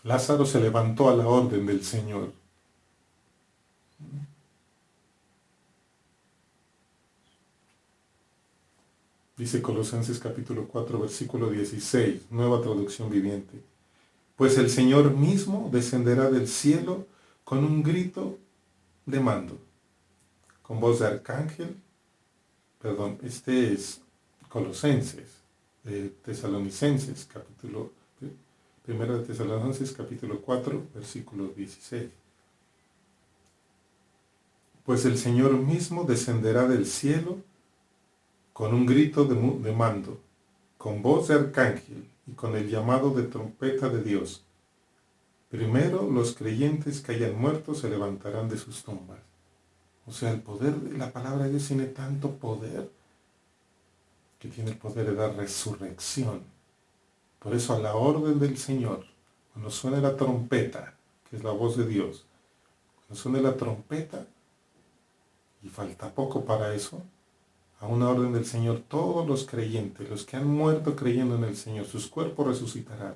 Lázaro se levantó a la orden del Señor. Dice Colosenses capítulo 4, versículo 16, nueva traducción viviente. Pues el Señor mismo descenderá del cielo con un grito de mando, con voz de arcángel, este es Colosenses, Tesalonicenses, primera de Tesalonicenses capítulo 4, versículo 16. Pues el Señor mismo descenderá del cielo con un grito de mando, con voz de arcángel y con el llamado de trompeta de Dios. Primero los creyentes que hayan muerto se levantarán de sus tumbas. O sea, el poder de la palabra de Dios tiene tanto poder que tiene el poder de dar resurrección. Por eso a la orden del Señor, cuando suene la trompeta, que es la voz de Dios, cuando suene la trompeta, y falta poco para eso, a una orden del Señor, todos los creyentes, los que han muerto creyendo en el Señor, sus cuerpos resucitarán.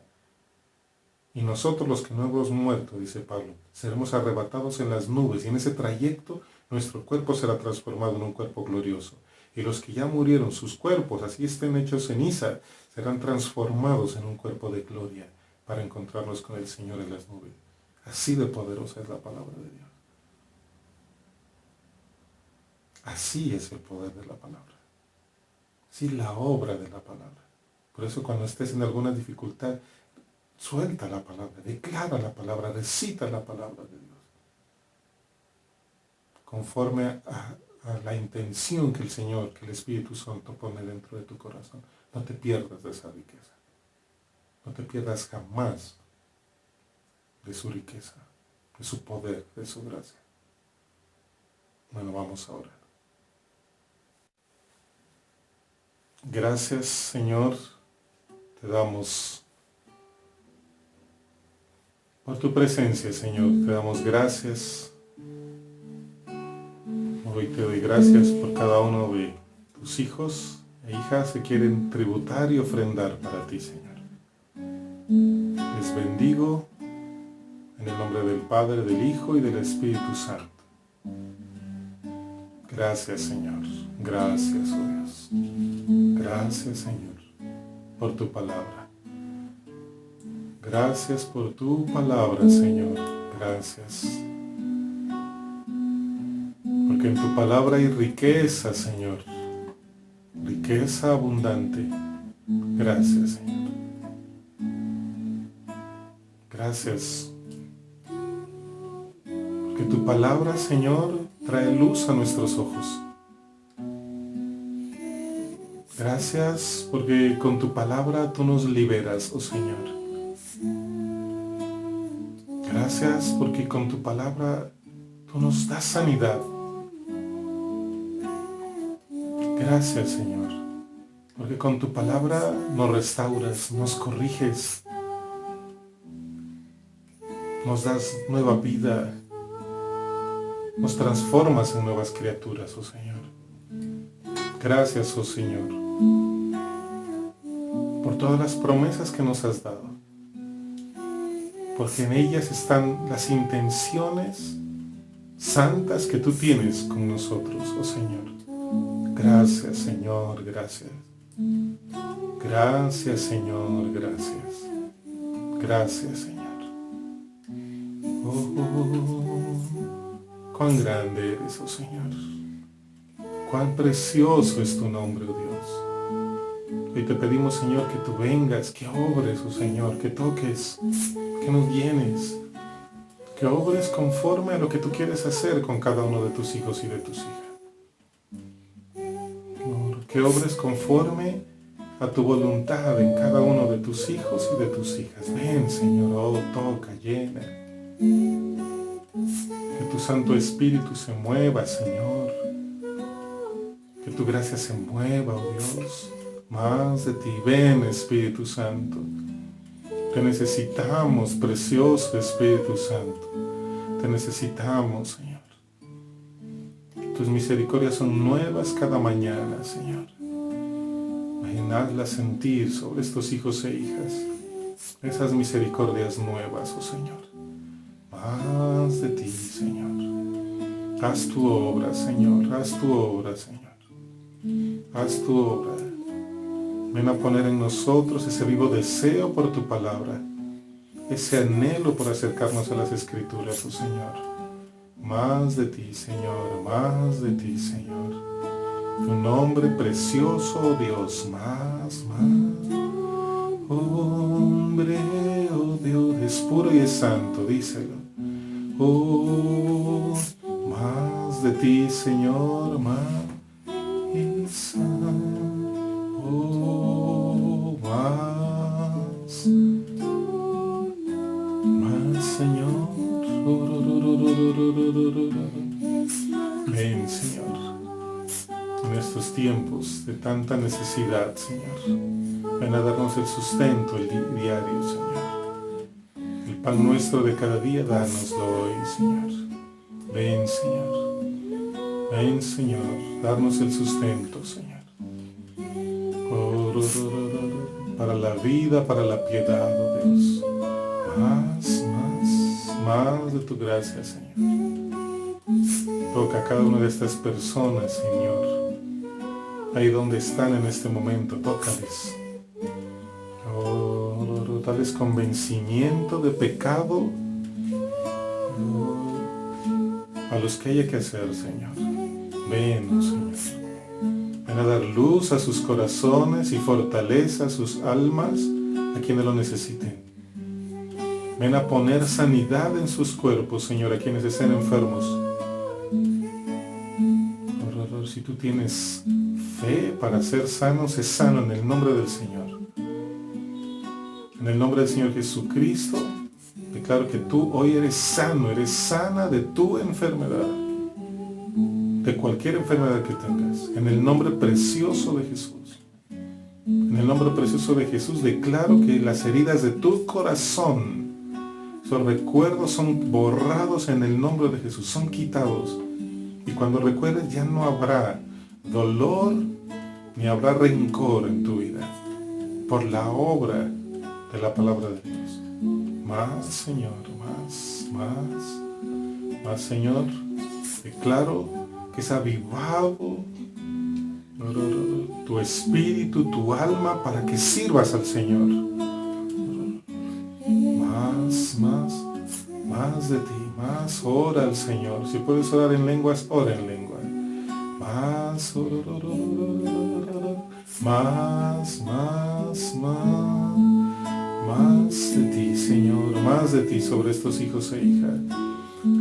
Y nosotros los que no hemos muerto, dice Pablo, seremos arrebatados en las nubes, y en ese trayecto nuestro cuerpo será transformado en un cuerpo glorioso. Y los que ya murieron, sus cuerpos, así estén hechos ceniza, serán transformados en un cuerpo de gloria para encontrarnos con el Señor en las nubes. Así de poderosa es la palabra de Dios. Así es el poder de la palabra. Así la obra de la palabra. Por eso cuando estés en alguna dificultad, suelta la palabra, declara la palabra, recita la palabra de Dios. Conforme a la intención que el Señor, que el Espíritu Santo pone dentro de tu corazón. No te pierdas de esa riqueza. No te pierdas jamás de su riqueza, de su poder, de su gracia. Bueno, vamos a orar. Gracias, Señor, te damos por tu presencia, Señor. Te damos gracias. Hoy te doy gracias por cada uno de tus hijos e hijas que quieren tributar y ofrendar para ti, Señor. Les bendigo en el nombre del Padre, del Hijo y del Espíritu Santo. Gracias, Señor. Gracias, oh Dios. Gracias, Señor, por tu palabra. Gracias por tu palabra, Señor. Gracias. Porque en tu palabra hay riqueza, Señor. Riqueza abundante. Gracias, Señor. Gracias. Porque tu palabra, Señor, trae luz a nuestros ojos. Gracias porque con tu palabra tú nos liberas, oh Señor. Gracias porque con tu palabra tú nos das sanidad. Gracias, Señor, porque con tu palabra nos restauras, nos corriges, nos das nueva vida, nos transformas en nuevas criaturas, oh Señor. Gracias, oh Señor, por todas las promesas que nos has dado, porque en ellas están las intenciones santas que tú tienes con nosotros, oh Señor. Gracias, Señor, gracias. Gracias, Señor, gracias. Gracias, Señor. Cuán grande eres, oh Señor. Cuán precioso es tu nombre, oh Dios. Hoy te pedimos, Señor, que tú vengas, que obres, oh Señor, que toques, que nos llenes, que obres conforme a lo que tú quieres hacer con cada uno de tus hijos y de tus hijas. Que obres conforme a tu voluntad en cada uno de tus hijos y de tus hijas. Ven, Señor, oh, toca, llena. Que tu Santo Espíritu se mueva, Señor. Que tu gracia se mueva, oh Dios. Más de ti. Ven, Espíritu Santo. Te necesitamos, precioso Espíritu Santo. Te necesitamos, Señor. Tus misericordias son nuevas cada mañana, Señor. Hazlas sentir sobre estos hijos e hijas. Esas misericordias nuevas, oh Señor. Más de ti, Señor. Haz tu obra, Señor. Haz tu obra, Señor. Haz tu obra. Ven a poner en nosotros ese vivo deseo por tu palabra. Ese anhelo por acercarnos a las Escrituras, oh Señor. Más de ti, Señor. Más de ti, Señor. Tu nombre precioso, oh Dios. Más. Hombre, oh Dios, es puro y es santo, díselo. Oh, más de ti, Señor, más y santo. Oh, más, Señor. Ven, Señor, en estos tiempos de tanta necesidad, Señor. Ven a darnos el sustento, el diario, Señor. El pan nuestro de cada día, dánoslo hoy, Señor. Ven, Señor. Ven, Señor, darnos el sustento, Señor. Para la vida, para la piedad, oh Dios. Más de tu gracia, Señor. Toca a cada una de estas personas, Señor. Ahí donde están en este momento, tócales. Dales convencimiento de pecado a los que haya que hacer, Señor. Ven, oh Señor. Ven a dar luz a sus corazones y fortaleza a sus almas, a quienes lo necesiten. Ven a poner sanidad en sus cuerpos, Señor, a quienes estén enfermos. Si tú tienes fe para ser sano, sé sano en el nombre del Señor. En el nombre del Señor Jesucristo, declaro que tú hoy eres sano, eres sana de tu enfermedad, de cualquier enfermedad que tengas. En el nombre precioso de Jesús. En el nombre precioso de Jesús declaro que las heridas de tu corazón, esos recuerdos son borrados en el nombre de Jesús, son quitados. Y cuando recuerdes ya no habrá dolor ni habrá rencor en tu vida por la obra de la palabra de Dios. Más, Señor, más, Señor. Declaro que es avivado tu espíritu, tu alma, para que sirvas al Señor. Más de ti, más ora al Señor. Si puedes orar en lenguas, ora en lengua. Más de ti, Señor, más de ti sobre estos hijos e hijas.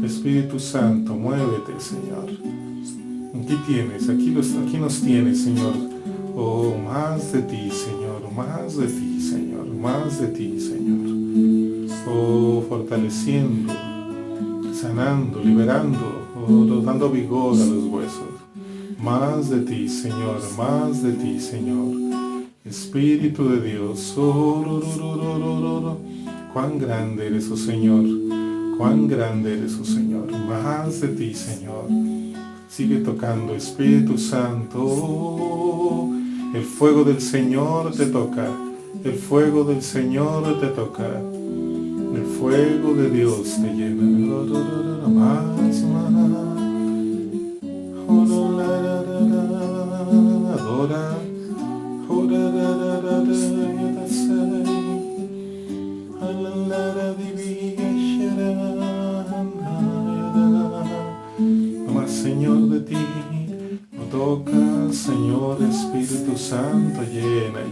Espíritu Santo, muévete, Señor. Aquí tienes, aquí nos tienes, Señor. Oh, más de ti, Señor, más de ti, Señor, más de ti, Señor. Oh, fortaleciendo, sanando, liberando, dando vigor a los huesos. Más de ti, Señor, más de ti, Señor. Espíritu de Dios, cuán grande eres, oh Señor, cuán grande eres, oh Señor. Más de ti, Señor. Sigue tocando, Espíritu Santo. El fuego del Señor te toca, el fuego del Señor te toca. El fuego de Dios te llena. Más. Adora. No más, Señor, de ti. No toca, Señor, Espíritu Santo.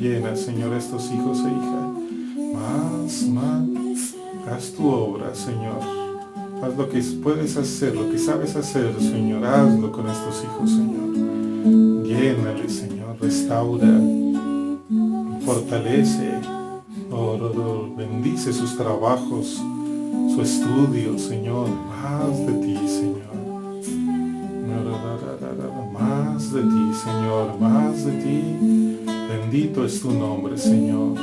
Llena, Señor, estos hijos e hijas. Más. Haz tu obra, Señor. Haz lo que puedes hacer, lo que sabes hacer, Señor. Hazlo con estos hijos, Señor. Llénale, Señor. Restaura. Fortalece. Bendice sus trabajos, su estudio, Señor. Más de ti, Señor. Más de ti, Señor. Más de ti. Bendito es tu nombre, Señor.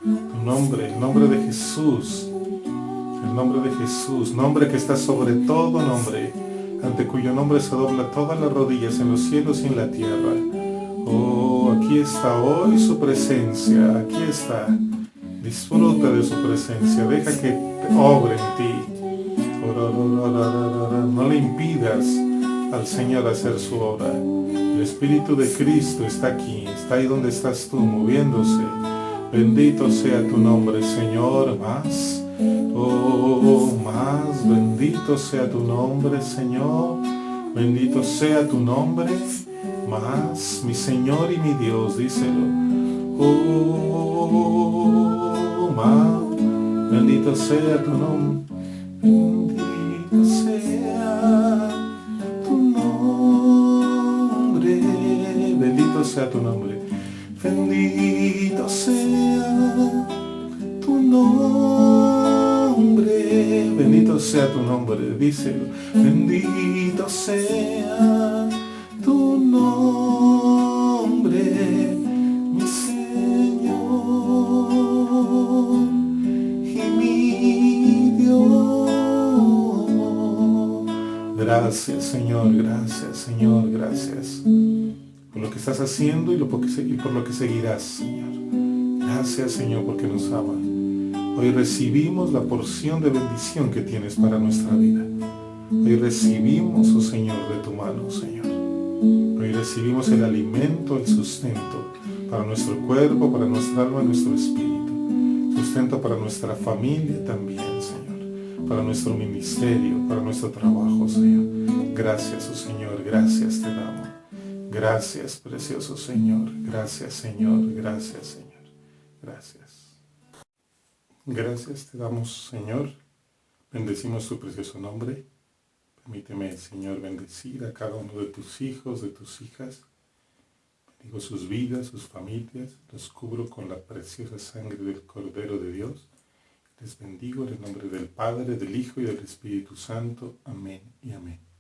Tu nombre, el nombre de Jesús. El nombre de Jesús, nombre que está sobre todo nombre, ante cuyo nombre se dobla todas las rodillas en los cielos y en la tierra. Oh, aquí está hoy su presencia, aquí está. Disfruta de su presencia, deja que obre en ti. No le impidas al Señor hacer su obra. El Espíritu de Cristo está aquí, está ahí donde estás tú, moviéndose. Bendito sea tu nombre, Señor, más. Oh, más bendito sea tu nombre, Señor. Bendito sea tu nombre, más, mi Señor y mi Dios, díselo. Oh, más bendito sea tu nombre. Bendito sea tu nombre. Bendito sea tu nombre. Bendito sea tu nombre, bendito sea tu nombre, díselo. Bendito sea tu nombre, mi Señor y mi Dios. Gracias, Señor, gracias, Señor, gracias por lo que estás haciendo y por lo que seguirás, Señor. Gracias, Señor, porque nos ama. Hoy recibimos la porción de bendición que tienes para nuestra vida. Hoy recibimos, oh Señor, de tu mano, Señor. Hoy recibimos el alimento, el sustento para nuestro cuerpo, para nuestra alma, nuestro espíritu. Sustento para nuestra familia también, Señor. Para nuestro ministerio, para nuestro trabajo, Señor. Gracias, oh Señor, gracias te damos. Gracias, precioso Señor. Gracias, Señor. Gracias, Señor. Gracias. Gracias te damos, Señor. Bendecimos tu precioso nombre. Permíteme, Señor, bendecir a cada uno de tus hijos, de tus hijas. Bendigo sus vidas, sus familias. Los cubro con la preciosa sangre del Cordero de Dios. Les bendigo en el nombre del Padre, del Hijo y del Espíritu Santo. Amén y amén.